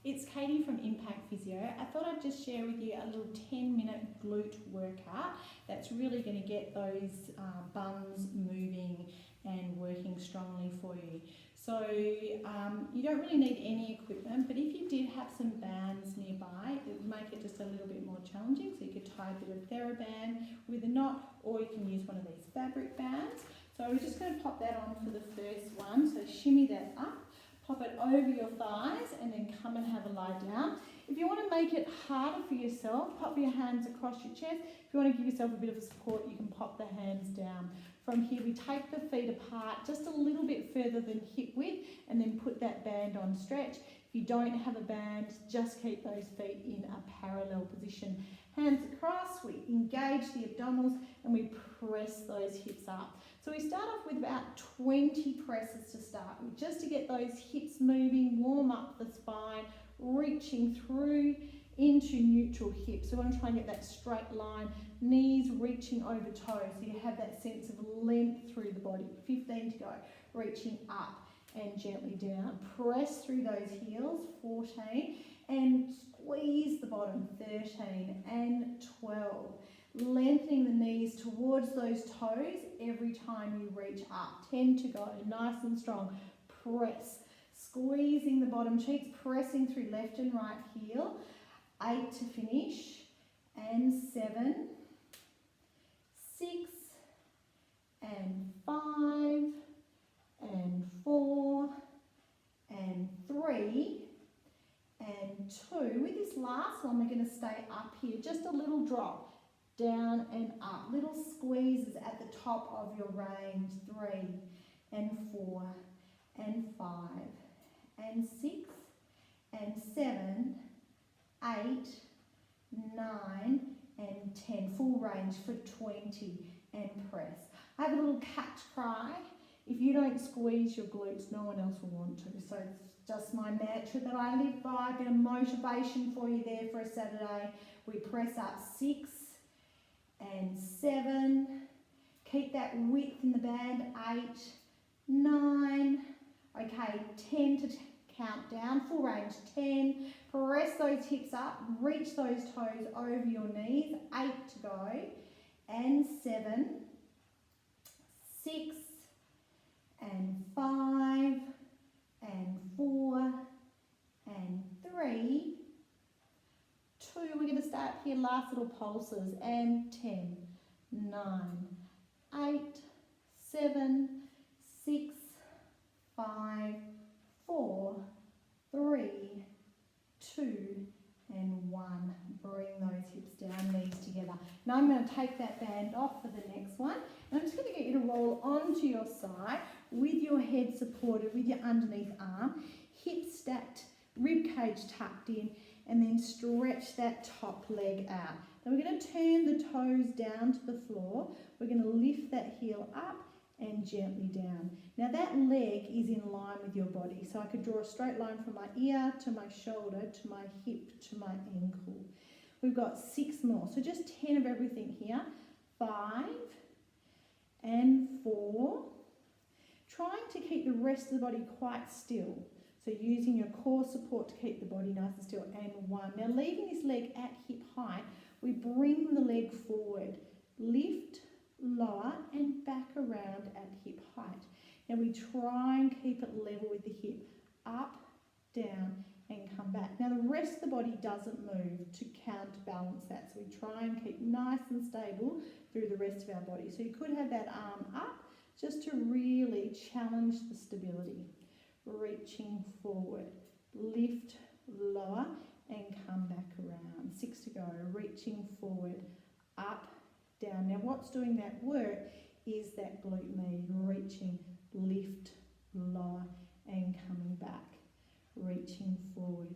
It's Katie from Impact Physio. I thought I'd just share with you a little 10-minute glute workout that's really going to get those buns moving and working strongly for you. So you don't really need any equipment, but if you did have some bands nearby, it would make it just a little bit more challenging. So you could tie a bit of TheraBand with a knot, or you can use one of these fabric bands. So we're just going to pop that on for the first one. So shimmy that up. Pop it over your thighs and then come and have a lie down. If you want to make it harder for yourself, pop your hands across your chest. If you want to give yourself a bit of support, you can pop the hands down. From here, we take the feet apart just a little bit further than hip width and then put that band on stretch. If you don't have a band, just keep those feet in a parallel position. Hands across, we engage the abdominals and we press those hips up. So we start off with about 20 presses to start with, just to get those hips moving, warm up the spine, reaching through into neutral hips. So we want to try and get that straight line, knees reaching over toes, so you have that sense of length through the body. 15 to go, reaching up and gently down. Press through those heels, 14, and squeeze the bottom, 13 and 12. Lengthening the knees towards those toes every time you reach up. 10 to go, nice and strong. Press, squeezing the bottom cheeks, pressing through left and right heel. 8 to finish, and 7, 6, and 5, and 4, and 3, and 2. With this last one, we're going to stay up here, just a little drop. Down and up, little squeezes at the top of your range. 3 and 4 and 5 and 6 and 7, 8, 9 and 10. Full range for 20 and press. I have a little catch cry. If you don't squeeze your glutes, no one else will want to. So it's just my mantra that I live by. A bit of motivation for you there for a Saturday. We press up 6 and 7, keep that width in the band, 8, 9, okay, 10 to count down, full range, 10, press those hips up, reach those toes over your knees, 8 to go, and 7, 6, and 5, and 4, and 3, 2, we're going to start here, last little pulses, and 10, 9, 8, 7, 6, 5, 4, 3, 2, and 1. Bring those hips down, knees together. Now I'm going to take that band off for the next one, and I'm just going to get you to roll onto your side with your head supported with your underneath arm, hips stacked, rib cage tucked in, and then stretch that top leg out. Then we're going to turn the toes down to the floor. We're going to lift that heel up and gently down. Now that leg is in line with your body. So I could draw a straight line from my ear to my shoulder to my hip to my ankle. We've got 6 more. So just 10 of everything here. 5 and 4. Trying to keep the rest of the body quite still. So using your core support to keep the body nice and still, and 1. Now leaving this leg at hip height, we bring the leg forward, lift, lower and back around at hip height. Now we try and keep it level with the hip, up, down and come back. Now the rest of the body doesn't move to counterbalance that, so we try and keep nice and stable through the rest of our body. So you could have that arm up just to really challenge the stability. Reaching forward, lift, lower and come back around. 6 to go, reaching forward, up, down. Now what's doing that work is that glute med, reaching, lift, lower and coming back. Reaching forward,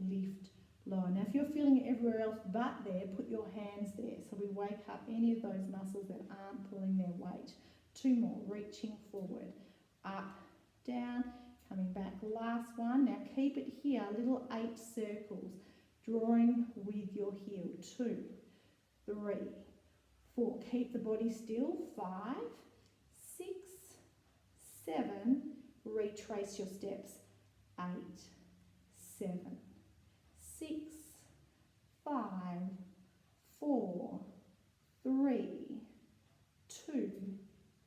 lift, lower. Now if you're feeling it everywhere else but there, put your hands there so we wake up any of those muscles that aren't pulling their weight. 2 more, reaching forward, up, down, coming back. Last one. Now keep it here, little 8 circles, drawing with your heel. 2, 3, 4. Keep the body still. 5, 6, 7. Retrace your steps. 8, 7, 6, 5, 4, 3, 2,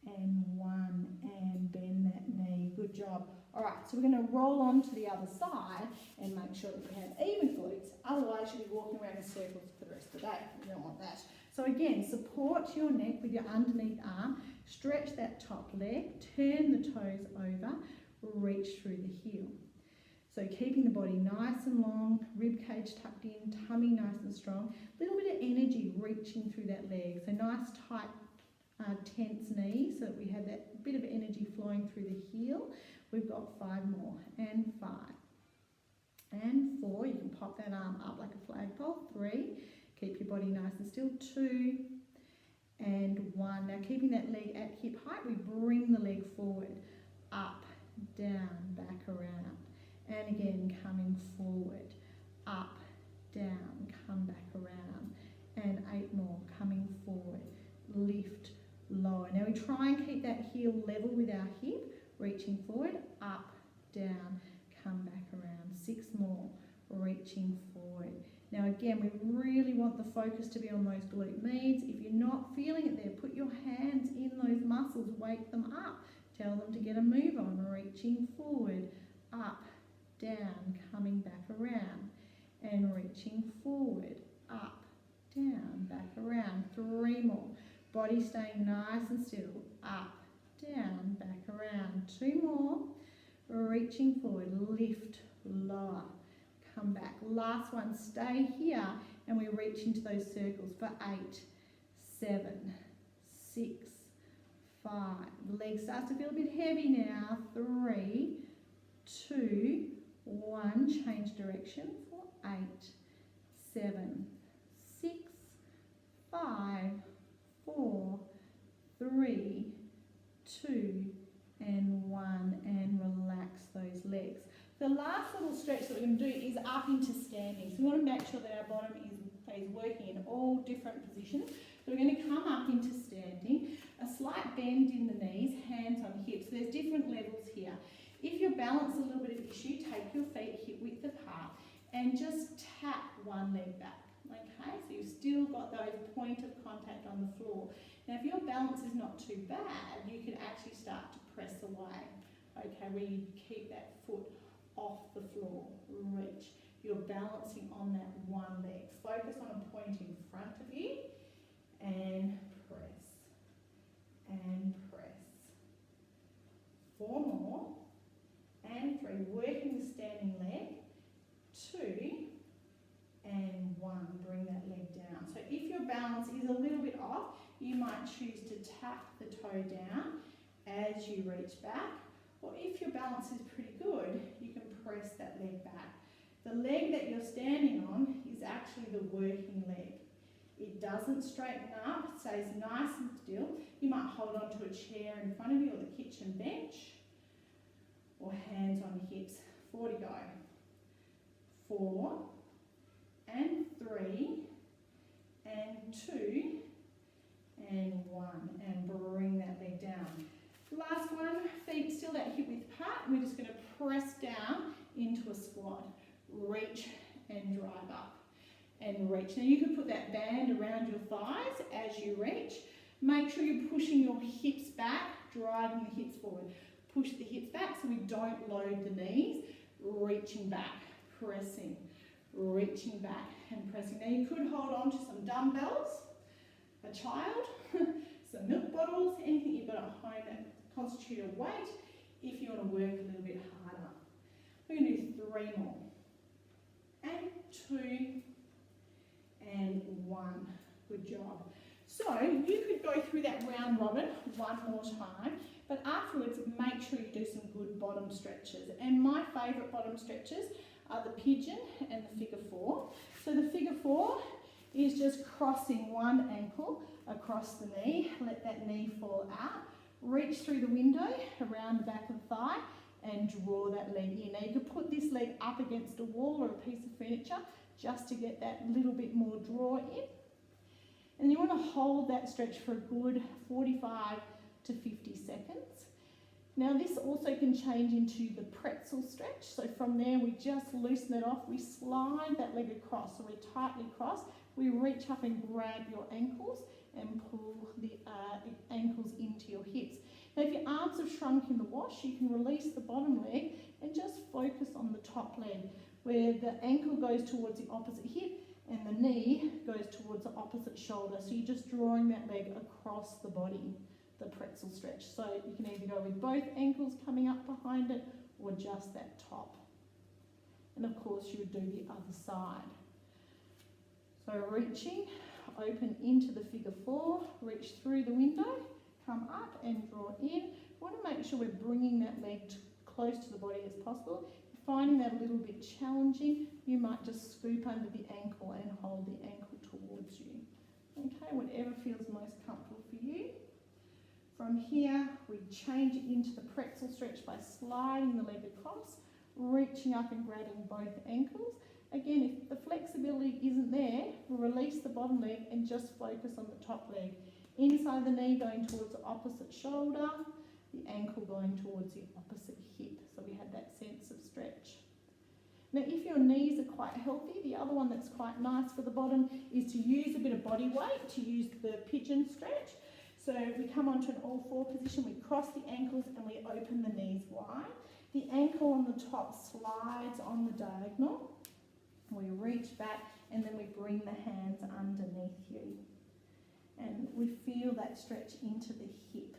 and 1, and bend that knee. Good job. All right, so we're going to roll on to the other side and make sure that we have even glutes. Otherwise, you'll be walking around in circles for the rest of the day. You don't want that. So again, support your neck with your underneath arm. Stretch that top leg. Turn the toes over. Reach through the heel. So keeping the body nice and long, rib cage tucked in, tummy nice and strong. A little bit of energy reaching through that leg. So nice, tight, tense knee so that we have that bit of energy flowing through the heel. We've got 5 more, and 5, and 4. You can pop that arm up like a flagpole. 3, keep your body nice and still. 2, and 1. Now keeping that leg at hip height, we bring the leg forward, up, down, back around, and again coming forward, up, down, come back around, and 8 more, coming forward, lift, lower. Now we try and keep that heel level with our hip, reaching forward, up, down, come back around. 6 more, reaching forward. Now again, we really want the focus to be on those glute meads. If you're not feeling it there, put your hands in those muscles, wake them up. Tell them to get a move on, reaching forward, up, down, coming back around, and reaching forward, up, down, back around. 3 more. Body staying nice and still, up, down, back around. 2 more, reaching forward, lift, lower, come back. Last one, stay here, and we reach into those circles for 8, 7, 6, 5. The leg starts to feel a bit heavy now. 3, 2, 1. Change direction for 8, 7, 6, 5, 4, 3, 2, and 1. And relax those legs. The last little stretch that we're going to do is up into standing. So we want to make sure that our bottom is working in all different positions. So we're going to come up into standing. A slight bend in the knees, hands on hips. So there's different levels here. If your balance is a little bit of issue, take your feet hip width apart and just tap one leg back. Okay, so you've still got those point of contact on the floor. Now if your balance is not too bad, you can actually start to press away. Okay, where you keep that foot off the floor, reach. You're balancing on that one leg. Focus on a point in front of you and press, and press. 4 more, and 3. Working the standing leg. 2, and 1. Bring that leg down. So if your balance is a little bit off, you might choose to tap the toe down as you reach back. Or if your balance is pretty good, you can press that leg back. The leg that you're standing on is actually the working leg. It doesn't straighten up, it stays nice and still. You might hold on to a chair in front of you or the kitchen bench, or hands on your hips. 4 to go. 4, and 3, and 2, and 1. And bring that leg down. Last one, feet still that hip width apart. We're just going to press down into a squat. Reach and drive up. And reach. Now you can put that band around your thighs as you reach. Make sure you're pushing your hips back, driving the hips forward. Push the hips back so we don't load the knees. Reaching back, pressing, reaching back and pressing. Now you could hold on to some dumbbells, a child, some milk bottles, anything you've got at home that constitute a weight if you want to work a little bit harder. We're going to do 3 more. And 2, and 1. Good job. So you could go through that round robin one more time, but afterwards make sure you do some good bottom stretches. And my favourite bottom stretches are the pigeon and the figure 4. So the figure 4 is just crossing one ankle across the knee. Let that knee fall out. Reach through the window around the back of the thigh and draw that leg in. Now you could put this leg up against a wall or a piece of furniture just to get that little bit more draw in. And you want to hold that stretch for a good 45 to 50 seconds. Now this also can change into the pretzel stretch. So from there we just loosen it off, we slide that leg across, so we're tightly crossed. We reach up and grab your ankles and pull the ankles into your hips. Now if your arms have shrunk in the wash, you can release the bottom leg and just focus on the top leg, where the ankle goes towards the opposite hip and the knee goes towards the opposite shoulder. So you're just drawing that leg across the body, the pretzel stretch. So you can either go with both ankles coming up behind it or just that top. And of course you would do the other side. So reaching, open into the figure 4, reach through the window, come up and draw in. We want to make sure we're bringing that leg close to the body as possible. If you're finding that a little bit challenging, you might just scoop under the ankle and hold the ankle towards you. Okay, whatever feels most comfortable for you. From here, we change it into the pretzel stretch by sliding the leg across, reaching up and grabbing both ankles. Again, if the flexibility isn't there, we'll release the bottom leg and just focus on the top leg. Inside the knee going towards the opposite shoulder, the ankle going towards the opposite hip. So we have that sense of stretch. Now if your knees are quite healthy, the other one that's quite nice for the bottom is to use a bit of body weight, to use the pigeon stretch. So we come onto an all-4 position, we cross the ankles and we open the knees wide. The ankle on the top slides on the diagonal. We reach back and then we bring the hands underneath you. And we feel that stretch into the hip.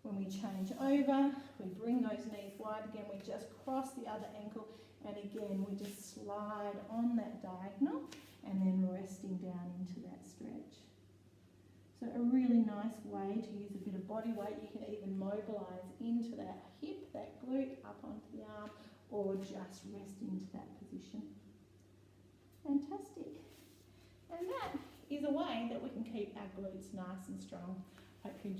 When we change over, we bring those knees wide again, we just cross the other ankle and again we just slide on that diagonal and then resting down into that stretch. So a really nice way to use a bit of body weight. You can even mobilise into that hip, that glute, up onto the arm, or just rest into that position. Fantastic. And that is a way that we can keep our glutes nice and strong. Hope you enjoy.